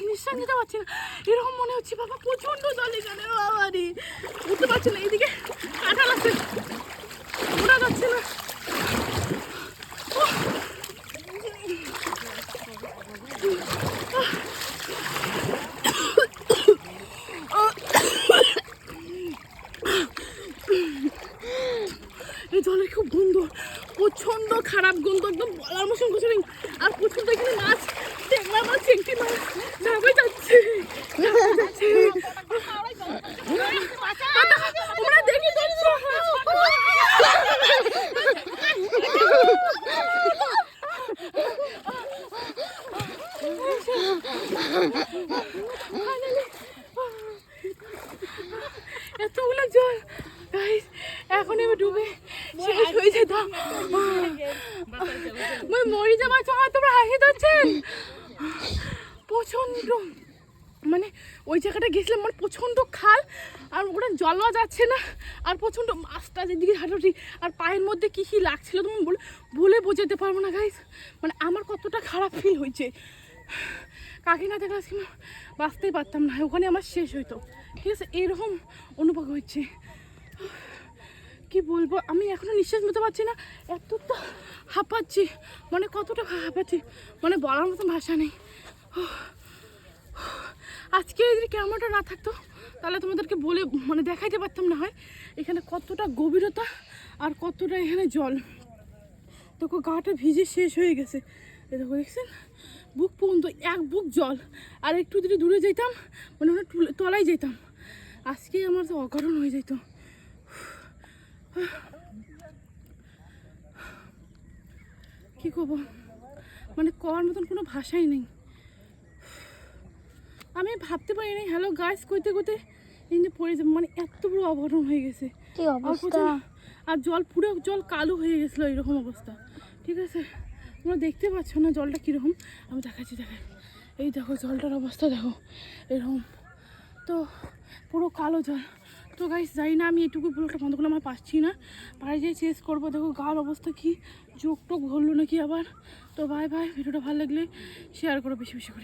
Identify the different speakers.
Speaker 1: নিঃশ্বাস নিতে পারছি না, এরকম মনে হচ্ছে বাবা প্রচন্ড জল এখানে। বাবা রে বুঝতে পারছি না, এইদিকে কাঁঠাল আছে, ওরা যাচ্ছে না। এই জলের খুব গন্ধ, প্রচন্ড খারাপ গন্ধ, একদম বলার মতন কিছু নেই। আর প্রচন্ড এখানে মাছ, ট্যাংরা মাছ, চিংড়ি মাছ সবাই যাচ্ছে। আমরা দেখি এতগুলো জল, এখন আমি ডুবে শেষ হয়ে যেতাম, মরে যাবার সময় তোমরা হাসি ধরছেন। প্রচন্ড মানে ওই জায়গাটা গেছিলাম, মানে প্রচণ্ড খাল, আর ওটা জলও যাচ্ছে না, আর প্রচণ্ড মাছটা যেদিকে হাঁটাটি, আর পায়ের মধ্যে কী কী লাগছিল তুমি বলে বোঝাতে পারবো না গাইস। মানে আমার কতটা খারাপ ফিল হয়েছে, কাকে না দেখলে আজকে বাঁচতেই পারতাম না, ওখানে আমার শেষ হইতো। ঠিক আছে, এরকম অনুভব হচ্ছে, কি বলবো, আমি এখনও নিঃশ্বাস নিতে পারছি না, এতটা হাঁপাচ্ছি, মানে কতটা হাঁপাচ্ছি, মানে বলার মতন ভাষা নেই। আজকে যদি ক্যামেরাটা না থাকতো তাহলে তোমাদেরকে বলে মানে দেখাইতে পারতাম না হয় এখানে কতটা গভীরতা আর কতটা এখানে জল। দেখো গাটা ভিজে শেষ হয়ে গেছে, এ দেখো দেখছেন, বুক পর্যন্ত এক বুক জল, আর একটু যদি দূরে যেতাম মানে ওখানে তলায় যেতাম, আজকে আমার তো অকারণ হয়ে যেত। কী করবো, মানে করার মতন কোনো ভাষাই নেই। আমি ভাবতে পারি না, হ্যালো গাইস কইতে কইতে এনে পড়ে যাবে, মানে এত বড় অঘটন হয়ে গেছে। আর জল পুরো জল কালো হয়ে গেছিলো, এরকম অবস্থা। ঠিক আছে, তোমরা দেখতে পাচ্ছ না জলটা কীরকম, আমি দেখাচ্ছি, এই দেখো জলটার অবস্থা দেখো এরকম, তো পুরো কালো জল। তো গাইস যাই না, আমি এটুকু ব্লগটা বন্ধ করলে আমার পাচ্ছি না, বাড়ি যেয়ে চেস করবো। দেখো গার অবস্থা কি, চোখ টোক ধরলো নাকি আবার। তো বাই বাই, ভিডিওটা ভালো লাগলে শেয়ার করো বেশি বেশি করে।